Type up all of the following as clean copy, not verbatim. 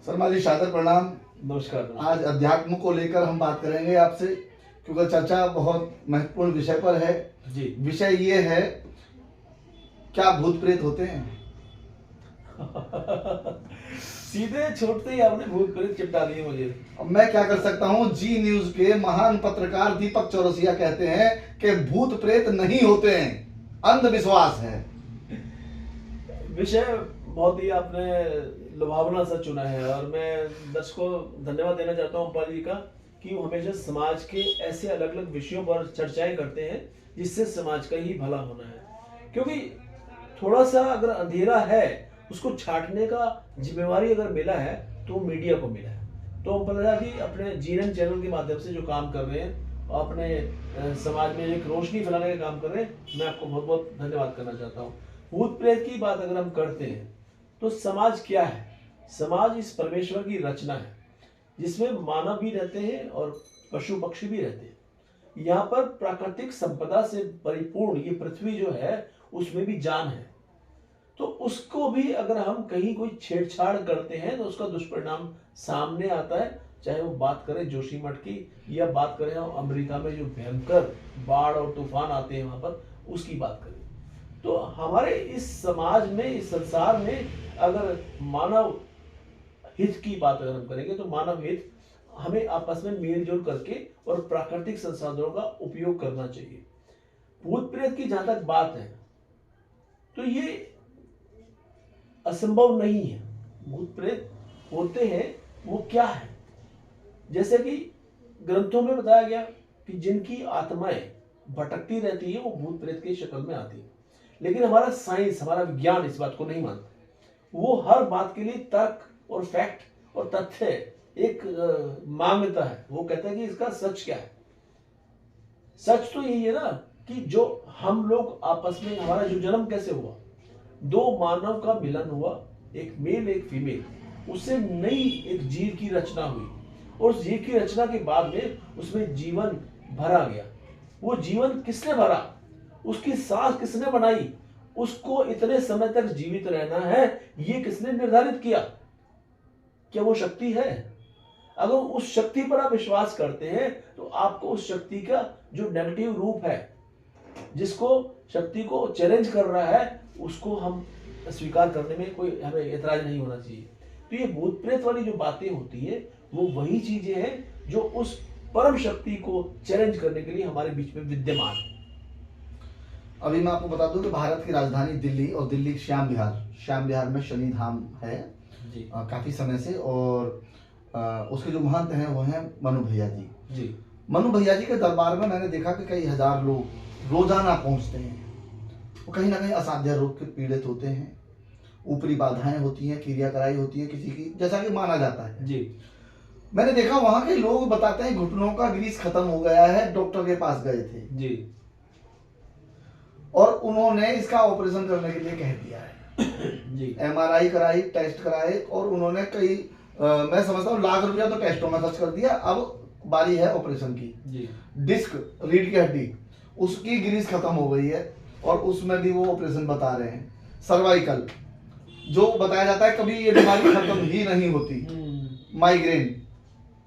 शर्मा जी सादर प्रणाम। नमस्कार। आज अध्यात्म को लेकर हम बात करेंगे आपसे, क्योंकि चर्चा बहुत महत्वपूर्ण विषय पर है। जी। विषय ये है, क्या भूत प्रेत होते हैं? सीधे छोड़ते ही आपने भूत प्रेत चिपटा दिए मुझे। अब मैं क्या कर सकता हूँ। जी न्यूज के महान पत्रकार दीपक चौरसिया कहते हैं कि भूत प्रेत नहीं होते हैं, अंधविश्वास है। विषय बहुत ही आपने लुभावना सा चुना है और मैं दर्शकों को धन्यवाद देना चाहता हूँ अम्पा जी का कि वो हमेशा समाज के ऐसे अलग अलग विषयों पर चर्चाएं करते हैं जिससे समाज का ही भला होना है। क्योंकि थोड़ा सा अगर अंधेरा है उसको छाटने का जिम्मेवारी अगर मिला है तो मीडिया को मिला है। तो अम्पा जी अपने जीवन चैनल के माध्यम से जो काम कर रहे हैं और अपने समाज में एक रोशनी फैलाने का काम कर रहे हैं, मैं आपको बहुत बहुत धन्यवाद करना चाहता हूँ। भूत प्रेत की बात अगर हम करते हैं तो समाज क्या है? समाज इस परमेश्वर की रचना है जिसमें मानव भी रहते हैं और पशु पक्षी भी रहते हैं। यहाँ पर प्राकृतिक संपदा से परिपूर्ण ये पृथ्वी जो है उसमें भी जान है। तो उसको भी अगर हम कहीं कोई छेड़छाड़ करते हैं तो उसका दुष्परिणाम सामने आता है। चाहे वो बात करें जोशीमठ की या बात करें हम अमेरिका में जो भयंकर बाढ़ और तूफान आते हैं वहां पर उसकी बात करें, तो हमारे इस समाज में इस संसार में अगर मानव हित की बात अगर हम करेंगे तो मानव हित हमें आपस में मेलजोल करके और प्राकृतिक संसाधनों का उपयोग करना चाहिए। भूत प्रेत की जहां तक बात है तो ये असंभव नहीं है। भूत प्रेत होते हैं, वो क्या है? जैसे कि ग्रंथों में बताया गया कि जिनकी आत्माएं भटकती रहती है वो भूत प्रेत की शक्ल में आती है। लेकिन हमारा साइंस, हमारा विज्ञान इस बात को नहीं मानता। वो हर बात के लिए तर्क और फैक्ट और तथ्य एक मांगता है। वो कहता है कि इसका सच क्या है। सच तो यही है ना कि जो हम लोग आपस में, हमारा जो जन्म कैसे हुआ, दो मानव का मिलन हुआ, एक मेल एक फीमेल, उससे नई एक जीव की रचना हुई और उस जीव की रचना के बाद में उसमें जीवन भरा गया। वो जीवन किसने भरा? उसकी सांस किसने बनाई? उसको इतने समय तक जीवित रहना है ये किसने निर्धारित किया? क्या वो शक्ति है? अगर उस शक्ति पर आप विश्वास करते हैं तो आपको उस शक्ति का जो नेगेटिव रूप है, जिसको शक्ति को चैलेंज कर रहा है, उसको हम स्वीकार करने में कोई हमें ऐतराज नहीं होना चाहिए। तो ये भूत प्रेत वाली जो बातें होती है वो वही चीजें हैं जो उस परम शक्ति को चैलेंज करने के लिए हमारे बीच में विद्यमान है। अभी मैं आपको बता दूं कि भारत की राजधानी दिल्ली और दिल्ली श्याम विहार में शनि धाम है जी। काफी समय से। और उसके जो महंत हैं वो हैं मनु भैया जी। जी। मनु भैया जी के दरबार में मैंने देखा कि कई हजार लोग रोजाना पहुंचते हैं। वो कहीं ना कहीं असाध्य रोग के पीड़ित होते हैं, ऊपरी बाधाएं होती हैं, क्रिया कराई होती है किसी की, जैसा कि माना जाता है। जी। मैंने देखा वहां के लोग बताते हैं घुटनों का ग्रीस खत्म हो गया है, डॉक्टर के पास गए थे जी। और उन्होंने इसका ऑपरेशन करने के लिए कह दिया है। जी। MRI कराई, टेस्ट कराए और उन्होंने कई मैं समझता हूँ लाख रुपया तो टेस्टों में खर्च कर दिया। अब बारी है ऑपरेशन की। जी। डिस्क, रीढ़ की हड्डी, उसकी ग्रीस खत्म हो गई है और उसमें भी वो ऑपरेशन बता रहे हैं। सर्वाइकल, जो बताया जाता है कभी ये बीमारी खत्म ही नहीं होती। माइग्रेन,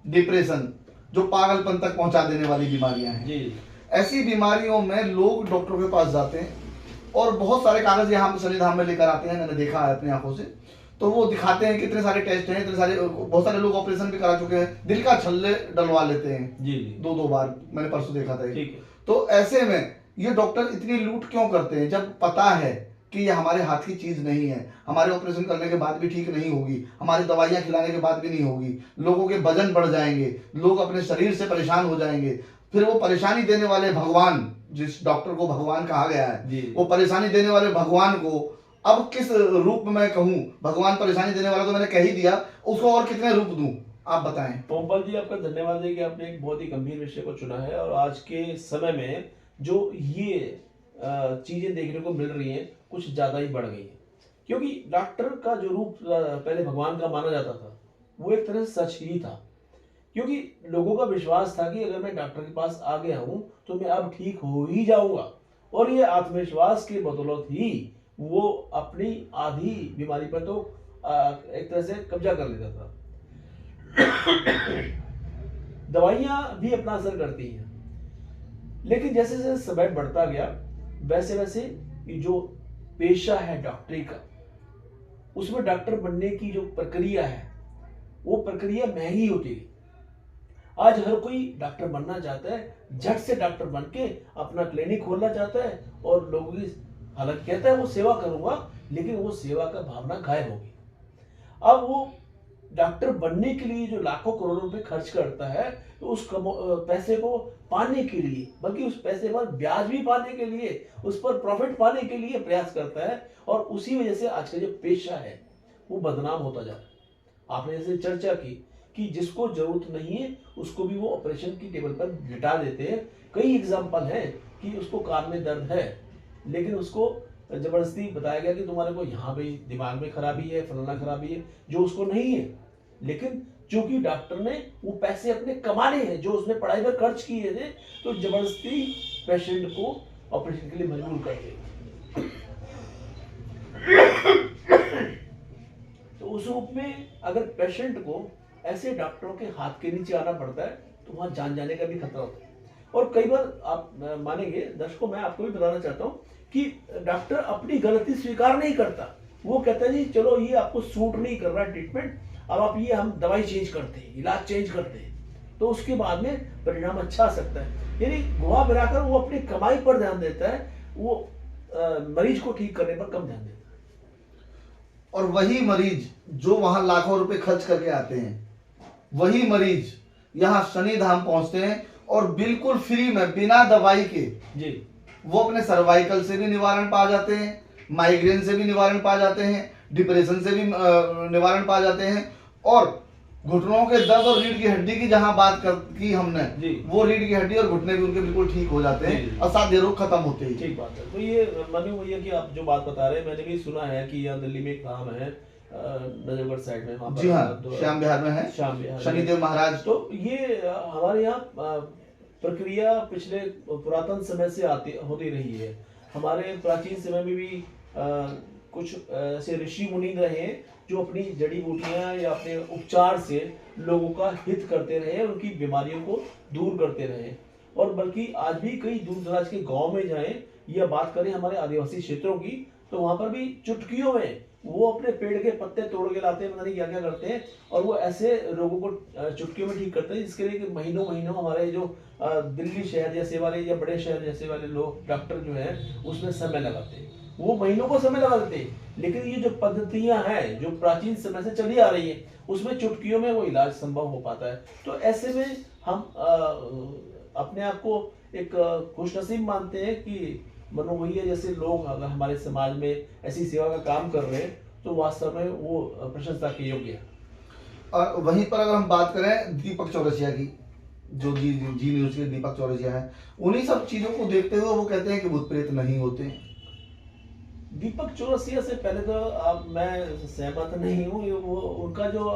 डिप्रेशन, जो पागलपन तक पहुंचा देने वाली बीमारियां हैं। जी। ऐसी बीमारियों में लोग डॉक्टरों के पास जाते हैं और बहुत सारे कागज यहाँ पे शनिधाम में लेकर आते हैं। मैंने देखा है अपनी आंखों से। तो वो दिखाते हैं कितने सारे टेस्ट हैं, इतने सारे, बहुत सारे लोग ऑपरेशन भी करा चुके हैं, दिल का छल्ले डलवा लेते हैं। जी। दो बार मैंने परसों देखा था। ठीक है। तो ऐसे में ये डॉक्टर इतनी लूट क्यों करते हैं जब पता है कि ये हमारे हाथ की चीज नहीं है, हमारे ऑपरेशन करने के बाद भी ठीक नहीं होगी, हमारी दवाइयां खिलाने के बाद भी नहीं होगी, लोगों के वजन बढ़ जाएंगे, लोग अपने शरीर से परेशान हो जाएंगे। फिर वो परेशानी देने वाले भगवान, जिस डॉक्टर को भगवान कहा गया है, वो परेशानी देने वाले भगवान को अब किस रूप में कहूं? भगवान परेशानी देने वाला तो मैंने कह ही दिया, उसको और कितने रूप दूं? आप बताएं। पोम्पल जी, आपका धन्यवाद है कि आपने एक बहुत ही गंभीर विषय को चुना है और आज के समय में जो ये चीजें देखने को मिल रही हैं कुछ ज्यादा ही बढ़ गई हैं। क्योंकि डॉक्टर का जो रूप पहले भगवान का माना जाता था वो एक तरह से सच ही था। क्योंकि लोगों का विश्वास था कि अगर मैं डॉक्टर के पास आ गया हूं तो मैं अब ठीक हो ही जाऊंगा, और ये आत्मविश्वास के बदौलत ही वो अपनी आधी बीमारी पर तो एक तरह से कब्जा कर लेता था। दवाइयाँ भी अपना असर करती हैं, लेकिन जैसे जैसे समय बढ़ता गया वैसे वैसे ये जो पेशा है डॉक्टरी का, उसमें डॉक्टर बनने की जो प्रक्रिया है वो प्रक्रिया महंगी होती गई। आज हर कोई डॉक्टर बनना चाहता है, झट से डॉक्टर बन के अपना क्लिनिक खोलना चाहता है और लोगों की, हालांकि कहता है वो सेवा करूंगा, लेकिन वो सेवा का भावना गायब होगी। अब वो डॉक्टर बनने के लिए जो लाखों करोड़ों रुपए खर्च करता है, तो उस पैसे को पाने के लिए, बल्कि उस पैसे पर ब्याज भी पाने के लिए, उस पर प्रॉफिट पाने के लिए प्रयास करता है, और उसी वजह से आज का जो पेशा है वो बदनाम होता जा रहा है। आपने जैसे चर्चा की कि जिसको जरूरत नहीं है उसको भी वो ऑपरेशन की टेबल पर लिटा देते हैं। कई एग्जाम्पल हैं कि उसको कान में दर्द है, लेकिन उसको जबरदस्ती बताया गया कि तुम्हारे को यहाँ पे दिमाग में खराबी है, फलाना खराबी है, जो उसको नहीं है। लेकिन चूंकि डॉक्टर ने वो पैसे अपने कमाने हैं जो उसने पढ़ाई पर खर्च किए थे, तो जबरदस्ती पेशेंट को ऑपरेशन के लिए मजबूर कर दिया। तो उस रूप में अगर पेशेंट को ऐसे डॉक्टरों के हाथ के नीचे आना पड़ता है तो वहां जान जाने का भी खतरा होता है। और कई बार आप मानेंगे दर्शकों, मैं आपको भी बताना चाहता हूँ कि डॉक्टर अपनी गलती स्वीकार नहीं करता। वो कहता है जी चलो ये आपको सूट नहीं कर रहा ट्रीटमेंट, अब आप ये हम दवाई चेंज करते हैं, इलाज चेंज करते हैं, तो उसके बाद में परिणाम अच्छा आ सकता है। यानी घुमा फिराकर वो अपनी कमाई पर ध्यान देता है, वो मरीज को ठीक करने पर कम ध्यान देता है। और वही मरीज जो वहां लाखों रुपए खर्च करके आते हैं, वही मरीज यहाँ शनि धाम पहुंचते हैं और बिल्कुल फ्री में बिना दवाई के जी वो अपने सर्वाइकल से भी निवारण पा जाते हैं, माइग्रेन से भी निवारण पा जाते हैं, डिप्रेशन से भी निवारण पा जाते हैं, और घुटनों के दर्द और रीढ़ की हड्डी की जहां बात की हमने, वो रीढ़ की हड्डी और घुटने भी उनके बिल्कुल ठीक हो जाते हैं, असाध्य रोग खत्म होते हैं। ठीक बात है। तो ये मानिए भैया कि आप जो बात बता रहे हैं, मैंने भी सुना है कि यहाँ दिल्ली में एक धाम है नजफगढ़ साइड में, वहाँ पर जी हाँ, श्याम बिहार में है, श्याम बिहार शनिदेव महाराज। तो ये हमारे यहाँ प्रक्रिया पिछले पुरातन समय से होती रही है। हमारे प्राचीन समय में भी कुछ ऐसे ऋषि मुनि रहे जो अपनी जड़ी बूटियां या अपने उपचार से लोगों का हित करते रहे, उनकी बीमारियों को दूर करते रहे। और बल्कि आज भी कई दूर दराज के गांव में जाएं या बात करें हमारे आदिवासी क्षेत्रों की, तो वहां पर भी चुटकियों में वो अपने पेड़ के पत्ते तोड़ के लाते हैं, पता नहीं क्या क्या करते हैं, और वो ऐसे रोगों को चुटकियों में ठीक करते हैं, जिसके लिए महीनों महीनों हमारे जो दिल्ली शहर जैसे वाले या बड़े शहर जैसे वाले लोग डॉक्टर जो है उसमें समय लगाते हैं, वो महीनों को समय लगा देते हैं। लेकिन ये जो पद्धतियां हैं जो प्राचीन समय से चली आ रही है, उसमें चुटकियों में वो इलाज संभव हो पाता है। तो ऐसे में हम अपने आप को एक खुशनसीब मानते हैं कि मनो भैया जैसे लोग अगर हमारे समाज में ऐसी सेवा का काम कर रहे हैं, तो वास्तव में वो प्रशंसा के योग्य है। और वहीं पर अगर हम बात करें दीपक चौरसिया की, जो जी न्यूज के दीपक चौरसिया है, उन्हीं सब चीजों को देखते हुए वो कहते हैं कि भूत प्रेत नहीं होते। दीपक चौरसिया से पहले तो अब मैं सहमत नहीं हूँ। वो उनका जो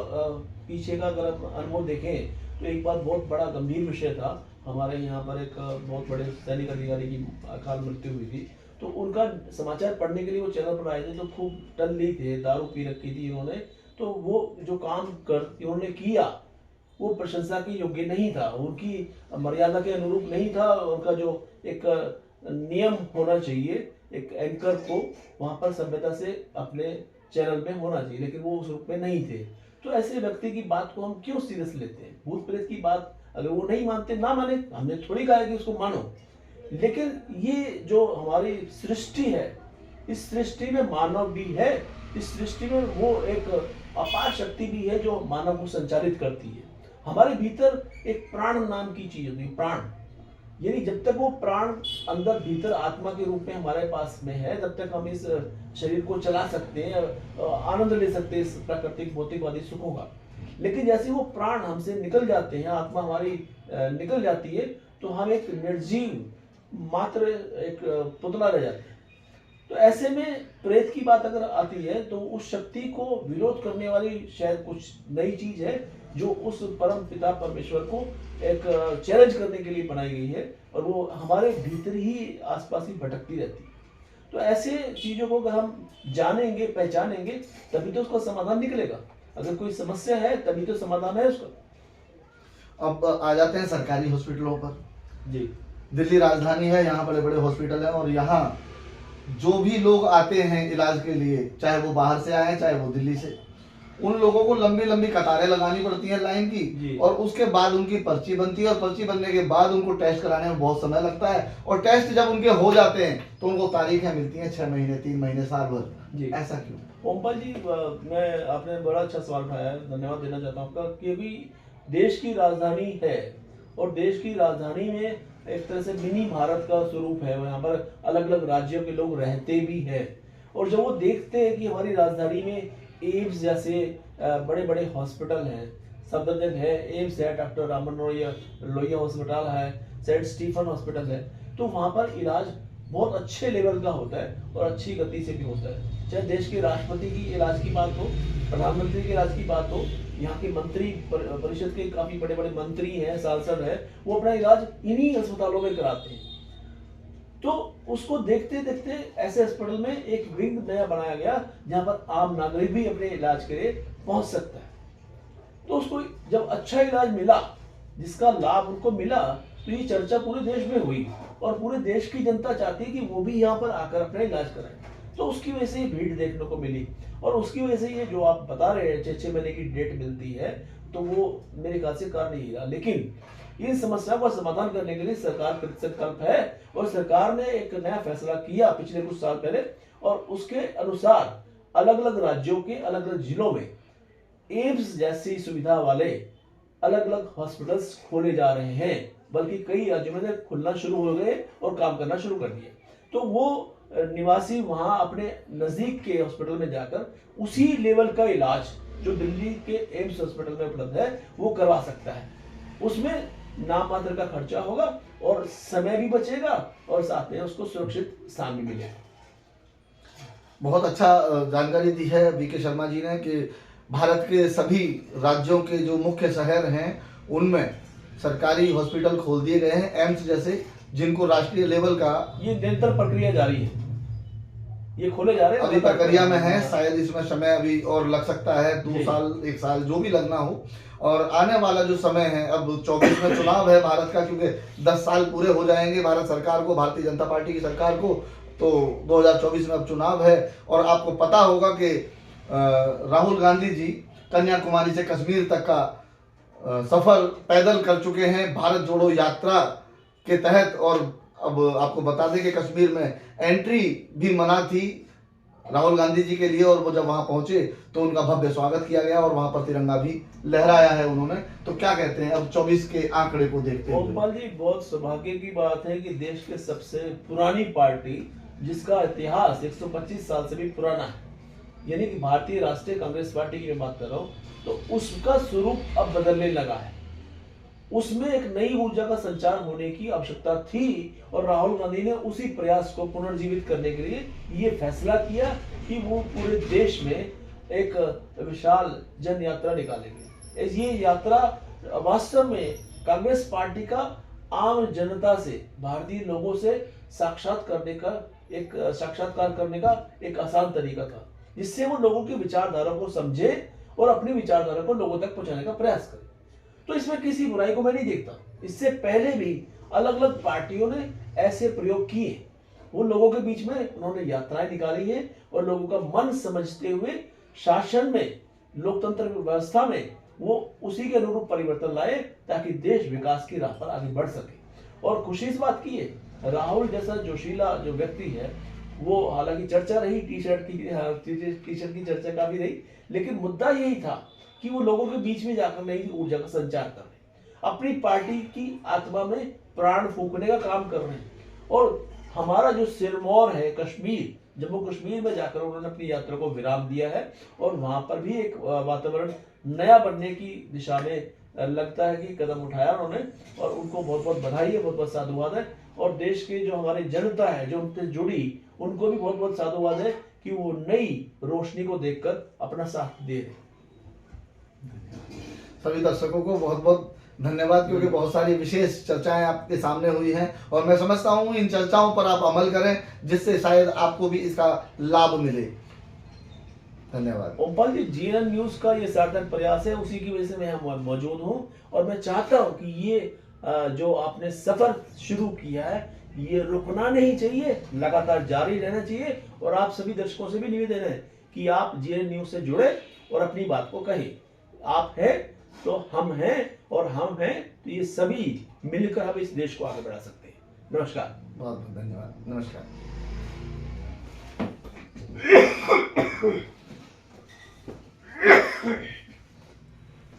पीछे का अगर अनुभव देखें तो एक बार बहुत बड़ा गंभीर विषय था। हमारे यहाँ पर एक बहुत बड़े सैनिक अधिकारी की अकाल मृत्यु हुई थी, तो उनका समाचार पढ़ने के लिए वो चैनल पर आए थे, तो खूब टल्ली थे, दारू पी रखी थी इन्होंने। तो वो जो काम इन्होंने किया वो प्रशंसा के योग्य नहीं था, उनकी मर्यादा के अनुरूप नहीं था। उनका जो एक नियम होना चाहिए एक एंकर को वहां पर सभ्यता से अपने चैनल में होना चाहिए, लेकिन वो उस रूप में नहीं थे। तो ऐसे व्यक्ति की बात को हम क्यों सीरियस लेते हैं? भूत प्रेत की बात अगर वो नहीं मानते ना माने, हमने थोड़ी कहा है कि उसको मानो, लेकिन ये जो हमारी सृष्टि है, इस सृष्टि में मानव भी है, इस सृष्टि में वो एक अपार शक्ति भी है जो मानव को संचालित करती है। हमारे भीतर एक प्राण नाम की चीज होती है, प्राण। यानी जब तक वो प्राण अंदर भीतर आत्मा के रूप में हमारे पास में है, तब तक हम इस शरीर को चला सकते हैं, आनंद ले सकते हैं इस प्राकृतिक भौतिकवादी सुखों का। लेकिन जैसे वो प्राण हमसे निकल जाते हैं, आत्मा हमारी निकल जाती है, तो हम एक निर्जीव मात्र एक पुतला रह जाते हैं। तो ऐसे में प्रेत की बात अगर आती है तो उस शक्ति को विरोध करने वाली शायद कुछ नई चीज है जो उस परम पिता परमेश्वर को एक चैलेंज करने के लिए बनाई गई है, और वो हमारे भीतर ही आसपास ही भटकती रहती है। तो ऐसे चीजों को अगर हम जानेंगे, पहचानेंगे, तभी तो उसका समाधान निकलेगा। अगर कोई समस्या है तभी तो समाधान है उसका। अब आ जाते हैं सरकारी हॉस्पिटलों पर। जी दिल्ली राजधानी है, यहाँ बड़े बड़े हॉस्पिटल हैं और यहाँ जो भी लोग आते हैं इलाज के लिए, चाहे वो बाहर से आए हैं चाहे वो दिल्ली से, उन लोगों को लंबी लंबी कतारें लगानी पड़ती हैं लाइन जी। की, और उसके बाद उनकी पर्ची बनती है और पर्ची बनने के बाद उनको टेस्ट कराने में बहुत समय लगता है, और टेस्ट जब उनके हो जाते हैं तो उनको तारीखें मिलती हैं 6 महीने, 3 महीने, साल भर। जी ऐसा क्यों? ओमपाल जी, मैं आपने बड़ा अच्छा सवाल उठाया है, धन्यवाद देना चाहता हूँ आपका। कि अभी देश की राजधानी है और देश की राजधानी में एक तरह से मिनी भारत का स्वरूप है, यहाँ पर अलग अलग राज्यों के लोग रहते भी हैं, और जब वो देखते हैं कि हमारी राजधानी में एम्स जैसे बड़े बड़े हॉस्पिटल हैं, सफदरजंग है, एम्स है, डॉक्टर रामन लोहिया हॉस्पिटल है, सेंट स्टीफन हॉस्पिटल है, तो वहाँ पर इलाज बहुत अच्छे लेवल का होता है और अच्छी गति से भी होता है। चाहे देश के राष्ट्रपति की इलाज की बात हो, प्रधानमंत्री के इलाज की बात हो, यहाँ के मंत्री परिषद के काफी बड़े बड़े मंत्री हैं, सांसद हैं, वो अपना इलाज इन्हीं अस्पतालों में कराते हैं। तो उसको देखते देखते ऐसे अस्पताल में एक विंग नया बनाया गया जहां पर आम नागरिक भी अपने इलाज के लिए पहुंच सकता है। तो उसको जब अच्छा इलाज मिला, जिसका लाभ उनको मिला, तो ये चर्चा पूरे देश में हुई और पूरे देश की जनता चाहती है कि वो भी यहाँ पर आकर अपना इलाज कराएं। तो उसकी वजह से ये भीड़ देखने को मिली, और उसकी वजह से ये जो आप बता रहे हैं 6 महीने की डेट मिलती है, तो वो मेरे ख्याल से कारण ही रहा। लेकिन इन समस्याओं का समाधान करने के लिए सरकार कृतसंकल्प है, और सरकार ने एक नया फैसला किया पिछले कुछ साल पहले, और उसके अनुसार अलग अलग राज्यों के अलग अलग जिलों में एम्स जैसी सुविधा वाले अलग अलग हॉस्पिटल्स खोले जा रहे हैं, बल्कि कई राज्यों में खुलना शुरू हो गए और काम करना शुरू कर दिए। तो वो निवासी वहां अपने नजदीक के हॉस्पिटल में जाकर उसी लेवल का इलाज जो दिल्ली के एम्स हॉस्पिटल में उपलब्ध है वो करवा सकता है। उसमें नाम मात्र का खर्चा होगा और समय भी बचेगा, और साथ में उसको सुरक्षित स्थान भी मिलेगा। बहुत अच्छा जानकारी दी है बीके शर्मा जी ने कि भारत के सभी राज्यों के जो मुख्य शहर हैं उनमें सरकारी हॉस्पिटल खोल दिए गए हैं, एम्स जैसे, जिनको राष्ट्रीय लेवल का, ये निरंतर प्रक्रिया जारी है, ये खोले जा रहे हैं, अभी प्रक्रिया में है। शायद इसमें समय अभी और लग सकता है, 2 साल 1 साल जो भी लगना हो। और आने वाला जो समय है, अब 24 में चुनाव है भारत का, क्योंकि 10 साल पूरे हो जाएंगे भारत सरकार को, भारतीय जनता पार्टी की सरकार को, तो 2024 में अब चुनाव है। और आपको पता होगा कि राहुल गांधी जी कन्याकुमारी से कश्मीर तक का सफर पैदल कर चुके हैं भारत जोड़ो यात्रा के तहत। और अब आपको बता दें कि कश्मीर में एंट्री भी मना थी राहुल गांधी जी के लिए, और वो जब वहां पहुंचे तो उनका भव्य स्वागत किया गया और वहां पर तिरंगा भी लहराया है उन्होंने। तो क्या कहते हैं अब 24 के आंकड़े को देखते हुए? ओमपाल जी, बहुत सौभाग्य की बात है कि देश के सबसे पुरानी पार्टी, जिसका इतिहास 125 साल से भी पुराना है, यानी कि भारतीय राष्ट्रीय कांग्रेस पार्टी की मैं बात कर रहा हूँ, तो उसका स्वरूप अब बदलने लगा है। उसमें एक नई ऊर्जा का संचार होने की आवश्यकता थी, और राहुल गांधी ने उसी प्रयास को पुनर्जीवित करने के लिए ये फैसला किया कि वो पूरे देश में एक विशाल जन यात्रा निकालेंगे। ये यात्रा वास्तव में कांग्रेस पार्टी का आम जनता से, भारतीय लोगों से साक्षात्कार करने का एक आसान तरीका था, जिससे वो लोगों की विचारधारा को समझे और अपनी विचारधारा को लोगों तक पहुंचाने का प्रयास करे। तो इसमें किसी बुराई को मैं नहीं देखता। इससे पहले भी अलग अलग पार्टियों ने ऐसे प्रयोग किए, वो लोगों के बीच में उन्होंने यात्राएं निकाली हैं, और लोगों का मन समझते हुए शासन में, लोकतंत्र व्यवस्था में वो उसी के अनुरूप परिवर्तन लाए, ताकि देश विकास की राह पर आगे बढ़ सके। और खुशी इस बात की है, राहुल जैसा जोशीला जो व्यक्ति है, वो हालांकि चर्चा रही टी शर्ट की चर्चा काफी रही, लेकिन मुद्दा यही था कि वो लोगों के बीच में जाकर नई ऊर्जा का संचार कर रहे हैं, अपनी पार्टी की आत्मा में प्राण फूंकने का काम कर रहे हैं। और हमारा जो सिरमौर है कश्मीर, जम्मू कश्मीर में जाकर उन्होंने अपनी यात्रा को विराम दिया है, और वहां पर भी एक वातावरण नया बनने की दिशा में लगता है कि कदम उठाया उन्होंने, और उनको बहुत बहुत बधाई है, बहुत बहुत साधुवाद है। और देश के जो हमारी जनता है जो उनसे जुड़ी, उनको भी बहुत बहुत साधुवाद है कि वो नई रोशनी को देखकर अपना साथ दे रहे। सभी दर्शकों को बहुत बहुत धन्यवाद, क्योंकि बहुत सारी विशेष चर्चाएं आपके सामने हुई हैं, और मैं समझता हूं इन चर्चाओं पर आप अमल करें, जिससे शायद आपको भी इसका लाभ मिले। धन्यवाद। ओमपाल जी, जीएनएन न्यूज का ये सार्थक प्रयास है, उसी की वजह से मैं यहाँ मौजूद हूँ और मैं चाहता हूँ कि ये जो आपने सफर शुरू किया है ये रुकना नहीं चाहिए, लगातार जारी रहना चाहिए। और आप सभी दर्शकों से भी निवेदन है कि आप जीएनएन न्यूज से जुड़े और अपनी बात को कहें। आप हैं तो हम हैं और हम हैं तो ये सभी मिलकर हम इस देश को आगे बढ़ा सकते हैं। नमस्कार। बहुत बहुत धन्यवाद। नमस्कार।